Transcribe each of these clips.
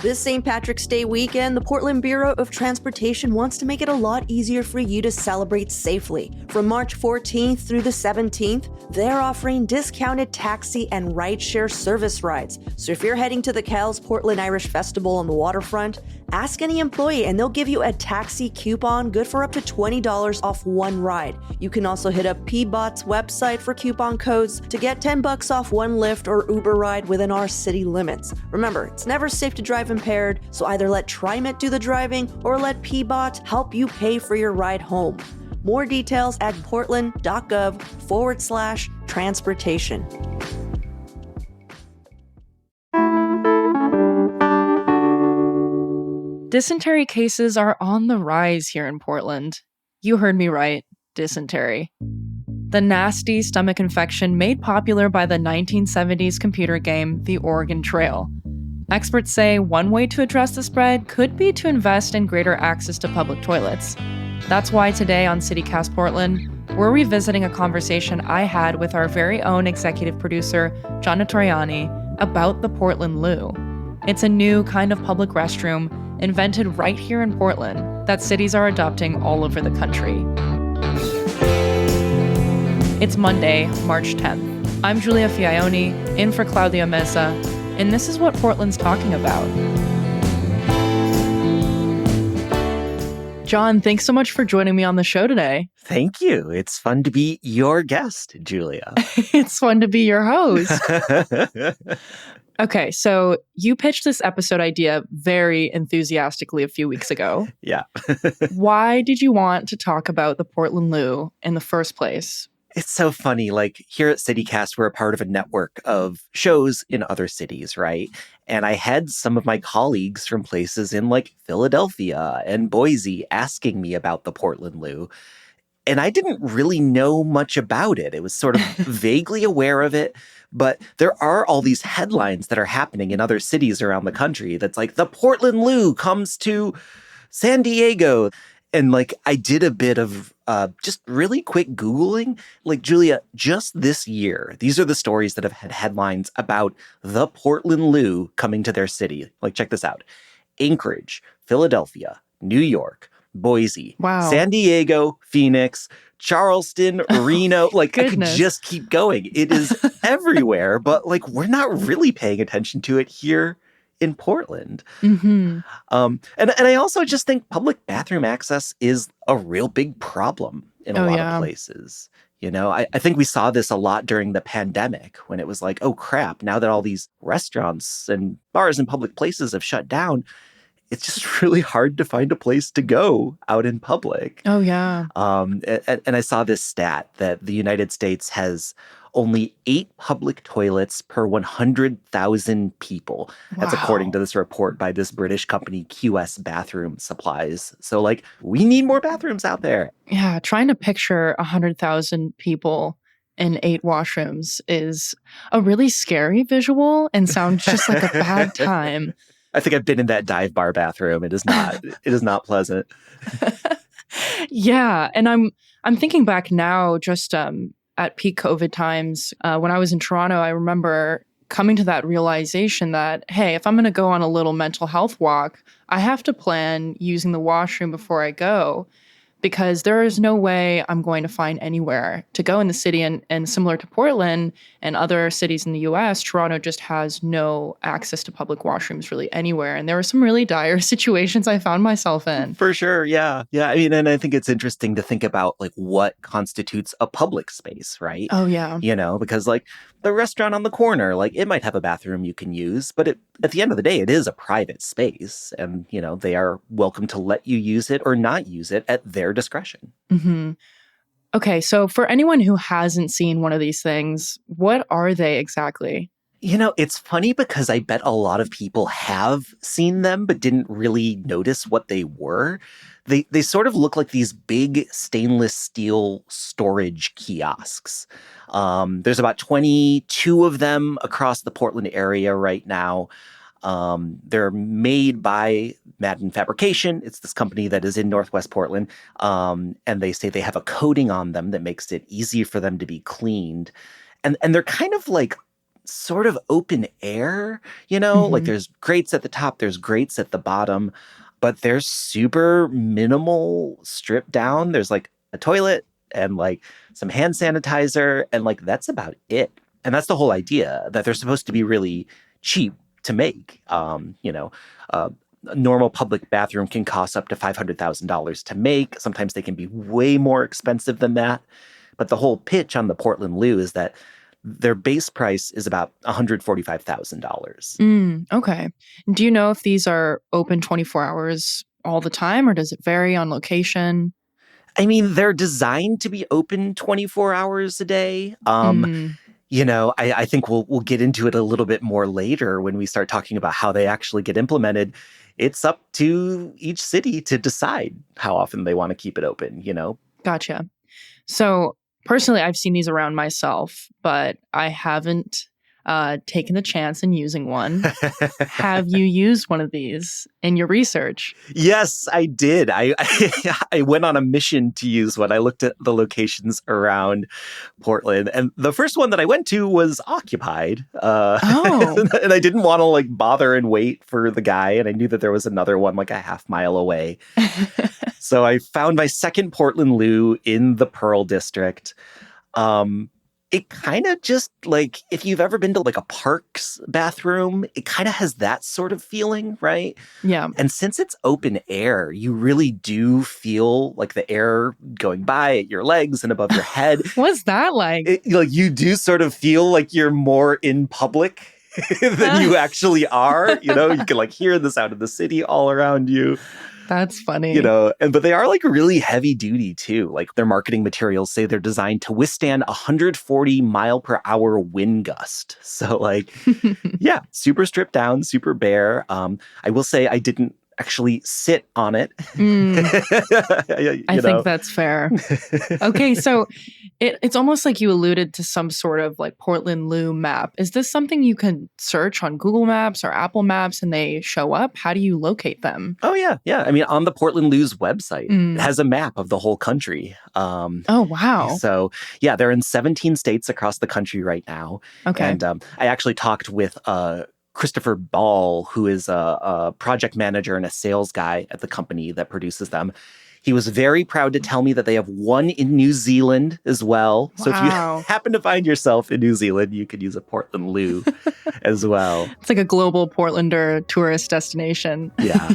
This St. Patrick's Day weekend, the Portland Bureau of Transportation wants to make it a lot easier for you to celebrate safely. From March 14th through the 17th, they're offering discounted taxi and rideshare service rides. So if you're heading to the Kells Portland Irish Festival on the waterfront, ask any employee and they'll give you a taxi coupon good for up to $20 off one ride. You can also hit up PBOT's website for coupon codes to get $10 off one Lyft or Uber ride within our city limits. Remember, it's never safe to drive impaired, so either let TriMet do the driving or let PBOT help you pay for your ride home. More details at portland.gov/transportation. Dysentery cases are on the rise here in Portland. You heard me right, dysentery. The nasty stomach infection made popular by the 1970s computer game The Oregon Trail. Experts say one way to address the spread could be to invest in greater access to public toilets. That's why today on CityCast Portland, we're revisiting a conversation I had with our very own executive producer, John Notoriani, about the Portland Loo. It's a new kind of public restroom invented right here in Portland that cities are adopting all over the country. It's Monday, March 10th. I'm Julia Fiaioni, in for Claudia Meza, and this is what Portland's talking about. John, thanks so much for joining me on the show today. Thank you. It's fun to be your guest, Julia. It's fun to be your host. Okay, so you pitched this episode idea very enthusiastically a few weeks ago. Yeah. Why did you want to talk about the Portland Loo in the first place? It's so funny. Like here at CityCast, we're a part of a network of shows in other cities, right? And I had some of my colleagues from places in like Philadelphia and Boise asking me about the Portland Loo. And I didn't really know much about it. It was sort of vaguely aware of it. But there are all these headlines that are happening in other cities around the country that's like, the Portland Loo comes to San Diego. And like, I did a bit of just really quick Googling. Like, Julia, just this year, these are the stories that have had headlines about the Portland Loo coming to their city. Like, check this out. Anchorage, Philadelphia, New York, Boise, wow. San Diego, Phoenix, Charleston, Reno. Like, I could just keep going. It is everywhere, but like, we're not really paying attention to it here in Portland. Mm-hmm. And I also just think public bathroom access is a real big problem in a lot of places. You know, I think we saw this a lot during the pandemic when it was like, oh crap, now that all these restaurants and bars and public places have shut down, it's just really hard to find a place to go out in public. Oh, yeah. And I saw this stat that the United States has only 8 public toilets per 100,000 people. That's according to this report by this British company, QS Bathroom Supplies. So, like, we need more bathrooms out there. Yeah, trying to picture 100,000 people in 8 washrooms is a really scary visual and sounds just like a bad time. I think I've been in that dive bar bathroom. It is not pleasant. Yeah, and I'm thinking back now just at peak COVID times, when I was in Toronto, I remember coming to that realization that, hey, if I'm going to go on a little mental health walk, I have to plan using the washroom before I go, because there is no way I'm going to find anywhere to go in the city. And similar to Portland and other cities in the US, Toronto just has no access to public washrooms really anywhere. And there were some really dire situations I found myself in. For sure. Yeah. Yeah. I mean, and I think it's interesting to think about like what constitutes a public space, right? Oh, yeah. You know, because like the restaurant on the corner, like it might have a bathroom you can use, but at the end of the day, it is a private space. And, you know, they are welcome to let you use it or not use it at their discretion. Mm-hmm. Okay, so for anyone who hasn't seen one of these things, what are they exactly? You know, it's funny because I bet a lot of people have seen them but didn't really notice what they were. They sort of look like these big stainless steel storage kiosks. There's about 22 of them across the Portland area right now. They're made by Madden Fabrication. It's this company that is in Northwest Portland. And they say they have a coating on them that makes it easy for them to be cleaned. And they're kind of like sort of open air, like there's grates at the top, there's grates at the bottom, but they're super minimal, stripped down. There's like a toilet and like some hand sanitizer, and like that's about it. And that's the whole idea, that they're supposed to be really cheap to make. A normal public bathroom can cost up to $500,000 to make. Sometimes they can be way more expensive than that. But the whole pitch on the Portland Loo is that their base price is about $145,000. Okay. Do you know if these are open 24 hours all the time, or does it vary on location? I mean, they're designed to be open 24 hours a day. I think we'll get into it a little bit more later when we start talking about how they actually get implemented. It's up to each city to decide how often they want to keep it open, Gotcha. So personally, I've seen these around myself, but I haven't taken the chance in using one. Have you used one of these in your research? Yes, I did. I went on a mission to use one. I looked at the locations around Portland, and the first one that I went to was occupied. And I didn't want to like bother and wait for the guy, and I knew that there was another one like a half mile away. So I found my second Portland Loo in the Pearl District. It kind of just like, if you've ever been to like a park's bathroom, it kind of has that sort of feeling, right? Yeah. And since it's open air, you really do feel like the air going by at your legs and above your head. What's that like? You do sort of feel like you're more in public than you actually are. You can like hear the sound of the city all around you. That's funny. But they are like really heavy duty too. Like their marketing materials say they're designed to withstand 140 mile per hour wind gust. So like, yeah, super stripped down, super bare. I will say I didn't actually sit on it. I think that's fair. Okay, so it's almost like you alluded to some sort of like Portland Loo map. Is this something you can search on Google Maps or Apple Maps and they show up? How do you locate them? Oh, yeah. Yeah. I mean, on the Portland Loo's website, it has a map of the whole country. Oh, wow. So, yeah, they're in 17 states across the country right now. Okay. And I actually talked with Christopher Ball, who is a project manager and a sales guy at the company that produces them. He was very proud to tell me that they have one in New Zealand as well. Wow. So if you happen to find yourself in New Zealand, you could use a Portland Loo as well. It's like a global Portlander tourist destination. Yeah.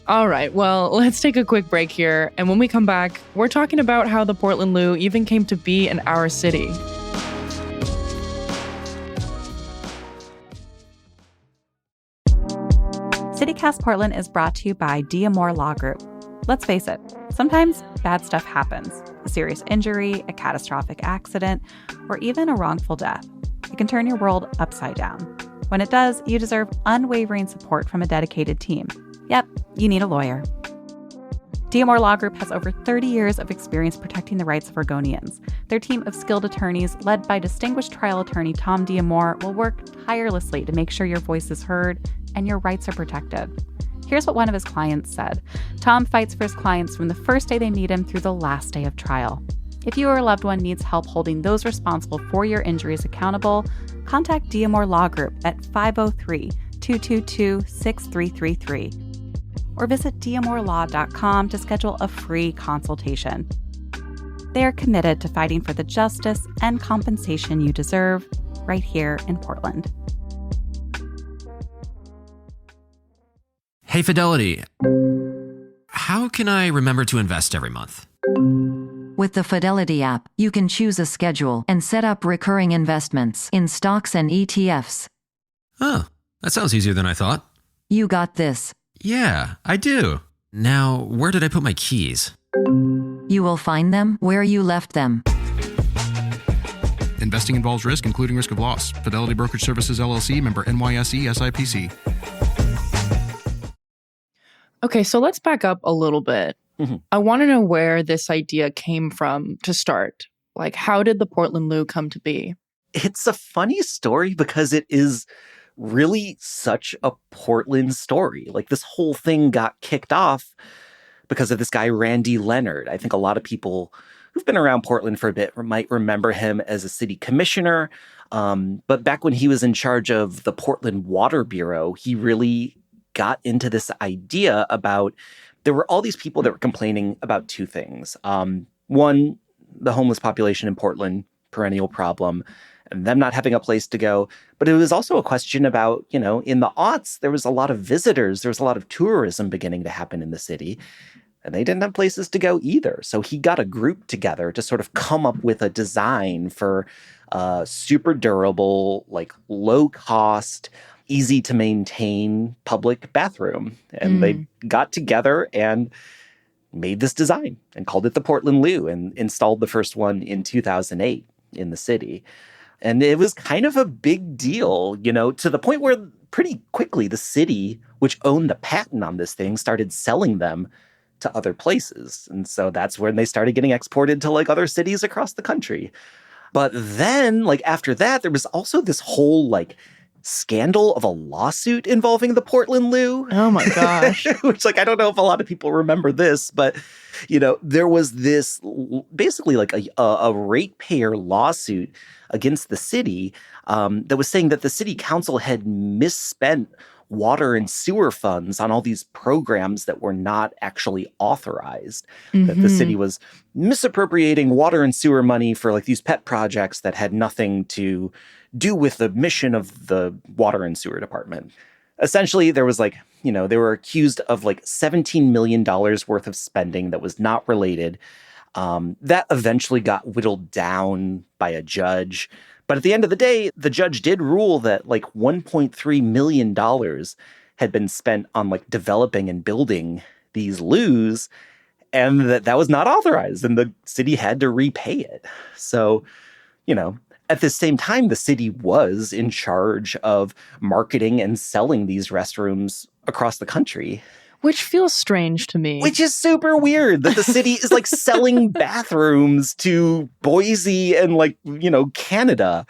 All right, well, let's take a quick break here. And when we come back, we're talking about how the Portland Loo even came to be in our city. CityCast Portland is brought to you by Diamore Law Group. Let's face it, sometimes bad stuff happens. A serious injury, a catastrophic accident, or even a wrongful death. It can turn your world upside down. When it does, you deserve unwavering support from a dedicated team. Yep, you need a lawyer. Diamore Law Group has over 30 years of experience protecting the rights of Oregonians. Their team of skilled attorneys, led by distinguished trial attorney Tom Diamore, will work tirelessly to make sure your voice is heard and your rights are protected. Here's what one of his clients said. Tom fights for his clients from the first day they meet him through the last day of trial. If you or a loved one needs help holding those responsible for your injuries accountable, contact Diamore Law Group at 503-222-6333 or visit diamorelaw.com to schedule a free consultation. They are committed to fighting for the justice and compensation you deserve right here in Portland. Hey, Fidelity. How can I remember to invest every month? With the Fidelity app, you can choose a schedule and set up recurring investments in stocks and ETFs. Oh, that sounds easier than I thought. You got this. Yeah, I do. Now, where did I put my keys? You will find them where you left them. Investing involves risk, including risk of loss. Fidelity Brokerage Services, LLC, member NYSE, SIPC. Okay, so let's back up a little bit. Mm-hmm. I want to know where this idea came from to start. Like, how did the Portland Loo come to be? It's a funny story because it is really such a Portland story. Like, this whole thing got kicked off because of this guy, Randy Leonard. I think a lot of people who've been around Portland for a bit might remember him as a city commissioner. But back when he was in charge of the Portland Water Bureau, he really got into this idea about there were all these people that were complaining about two things. One, the homeless population in Portland, perennial problem, and them not having a place to go. But it was also a question about, in the aughts, there was a lot of visitors. There was a lot of tourism beginning to happen in the city. And they didn't have places to go either. So he got a group together to sort of come up with a design for a super durable, like low cost, easy to maintain public bathroom. And they got together and made this design and called it the Portland Loo and installed the first one in 2008 in the city. And it was kind of a big deal, to the point where pretty quickly the city, which owned the patent on this thing, started selling them to other places. And so that's when they started getting exported to like other cities across the country. But then like after that, there was also this whole like scandal of a lawsuit involving the Portland Loo. Oh my gosh. Which like, I don't know if a lot of people remember this, but there was this basically like a ratepayer lawsuit against the city that was saying that the city council had misspent water and sewer funds on all these programs that were not actually authorized, that the city was misappropriating water and sewer money for like these pet projects that had nothing to do with the mission of the water and sewer department. Essentially, there was like, they were accused of like $17 million worth of spending that was not related. That eventually got whittled down by a judge. But at the end of the day, the judge did rule that like $1.3 million had been spent on like developing and building these loos, and that was not authorized, and the city had to repay it. So, at the same time, the city was in charge of marketing and selling these restrooms across the country. Which feels strange to me. Which is super weird that the city is like selling bathrooms to Boise and like, Canada.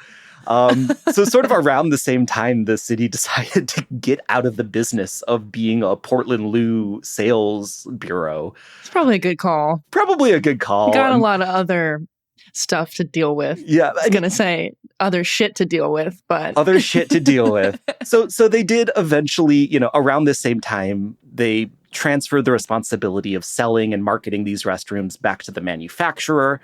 So sort of around the same time, the city decided to get out of the business of being a Portland Loo sales bureau. It's probably a good call. Probably a good call. Got a lot of other stuff to deal with. Yeah. I was going to say other shit to deal with, but... Other shit to deal with. So they did eventually, around the same time, they transferred the responsibility of selling and marketing these restrooms back to the manufacturer,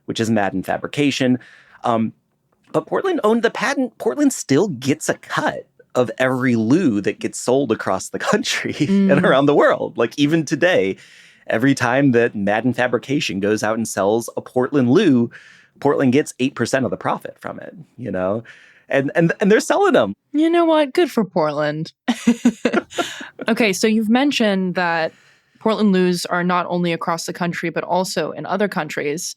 which is Madden Fabrication. But Portland owned the patent. Portland still gets a cut of every loo that gets sold across the country and around the world. Like even today, every time that Madden Fabrication goes out and sells a Portland Loo, Portland gets 8% of the profit from it, and they're selling them. You know what? Good for Portland. Okay, so you've mentioned that Portland Loos are not only across the country, but also in other countries.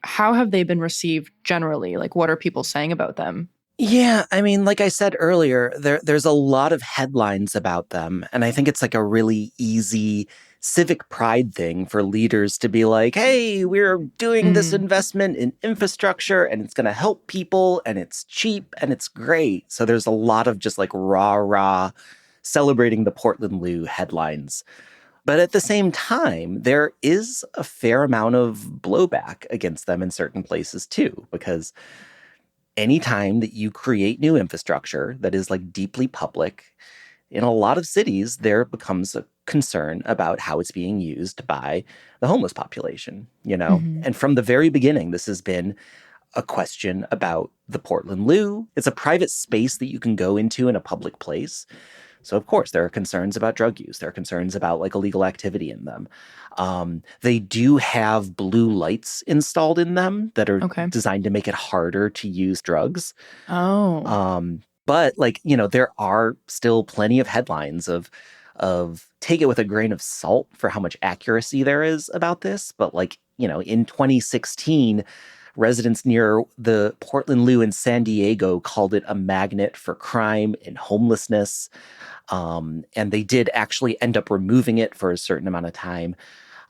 How have they been received generally? Like, what are people saying about them? Yeah, I mean, like I said earlier, there's a lot of headlines about them. And I think it's like a really easy civic pride thing for leaders to be like, hey, we're doing this investment in infrastructure and it's going to help people and it's cheap and it's great. So there's a lot of just like rah celebrating the Portland Loo headlines. But at the same time, there is a fair amount of blowback against them in certain places too, because anytime that you create new infrastructure that is like deeply public, in a lot of cities, there becomes a concern about how it's being used by the homeless population, And from the very beginning, this has been a question about the Portland Loo. It's a private space that you can go into in a public place. So, of course, there are concerns about drug use. There are concerns about like illegal activity in them. They do have blue lights installed in them that are designed to make it harder to use drugs. Oh. But like, there are still plenty of headlines of take it with a grain of salt for how much accuracy there is about this. But like, in 2016, residents near the Portland Loo in San Diego called it a magnet for crime and homelessness. And they did actually end up removing it for a certain amount of time.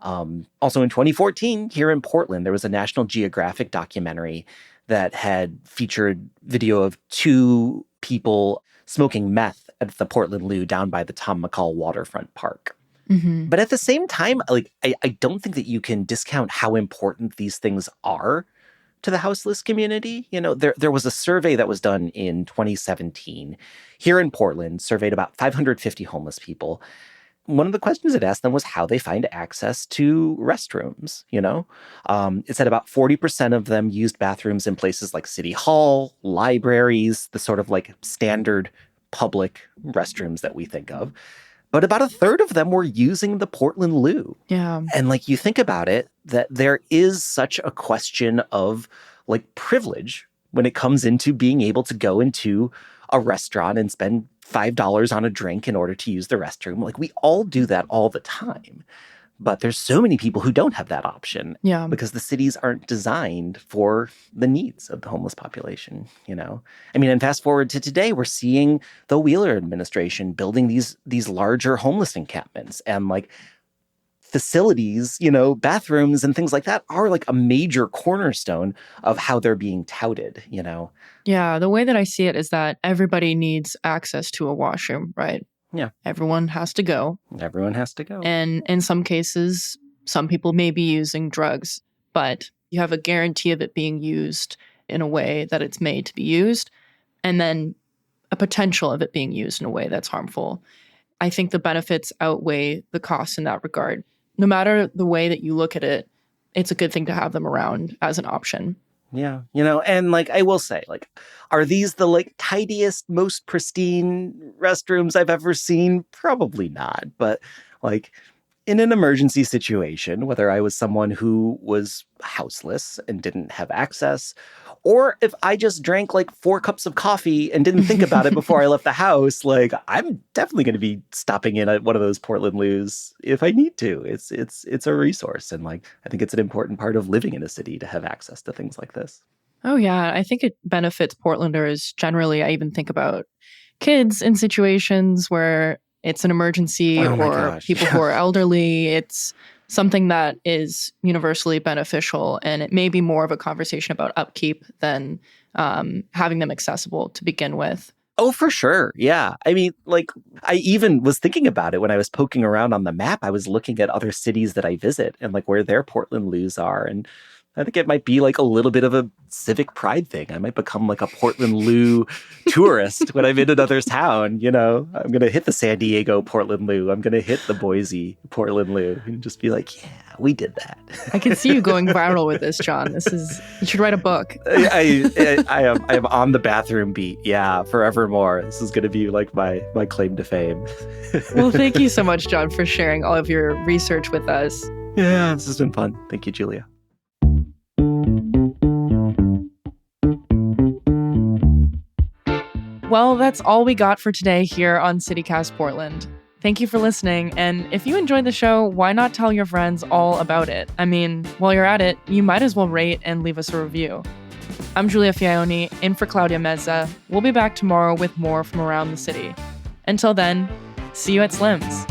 Also in 2014, here in Portland, there was a National Geographic documentary that had featured video of two people smoking meth at the Portland Loo down by the Tom McCall Waterfront Park. But at the same time, like I don't think that you can discount how important these things are to the houseless community. You know, there was a survey that was done in 2017 here in Portland, surveyed about 550 homeless people. One of the questions it asked them was how they find access to restrooms, you know? It said about 40% of them used bathrooms in places like City Hall, libraries, the sort of like standard public restrooms that we think of. But about a third of them were using the Portland Loo. Yeah. And like you think about it, that there is such a question of like privilege when it comes into being able to go into a restaurant and spend $5 on a drink in order to use the restroom. Like we all do that all the time. But there's so many people who don't have that option because the cities aren't designed for the needs of the homeless population, you know? I mean, and fast forward to today, we're seeing the Wheeler administration building these larger homeless encampments and like facilities, you know, bathrooms and things like that are like a major cornerstone of how they're being touted, you know? Yeah, the way that I see it is that everybody needs access to a washroom, right? Yeah. Everyone has to go. Everyone has to go. And in some cases, some people may be using drugs, but you have a guarantee of it being used in a way that it's made to be used, and then a potential of it being used in a way that's harmful. I think the benefits outweigh the costs in that regard. No matter the way that you look at it, it's a good thing to have them around as an option. Yeah. You know, and like, I will say, like, are these the like tidiest, most pristine restrooms I've ever seen? Probably not. But like in an emergency situation, whether I was someone who was houseless and didn't have access, or if I just drank like 4 cups of coffee and didn't think about it before I left the house, like I'm definitely going to be stopping in at one of those Portland Loos if I need to. It's a resource. And like, I think it's an important part of living in a city to have access to things like this. Oh, yeah. I think it benefits Portlanders generally. I even think about kids in situations where it's an emergency or people who are elderly. It's something that is universally beneficial, and it may be more of a conversation about upkeep than having them accessible to begin with. Oh, for sure. Yeah. I mean, like, I even was thinking about it when I was poking around on the map. I was looking at other cities that I visit and like where their Portland Loos are. And I think it might be like a little bit of a civic pride thing. I might become like a Portland Loo tourist when I'm in another town. You know, I'm going to hit the San Diego Portland Loo. I'm going to hit the Boise Portland Loo and just be like, yeah, we did that. I can see you going viral with this, John. You should write a book. I am on the bathroom beat. Yeah, forevermore. This is going to be like my claim to fame. Well, thank you so much, John, for sharing all of your research with us. Yeah, this has been fun. Thank you, Julia. Well, that's all we got for today here on CityCast Portland. Thank you for listening, and if you enjoyed the show, why not tell your friends all about it? I mean, while you're at it, you might as well rate and leave us a review. I'm Julia Fioni, in for Claudia Meza. We'll be back tomorrow with more from around the city. Until then, see you at Slim's.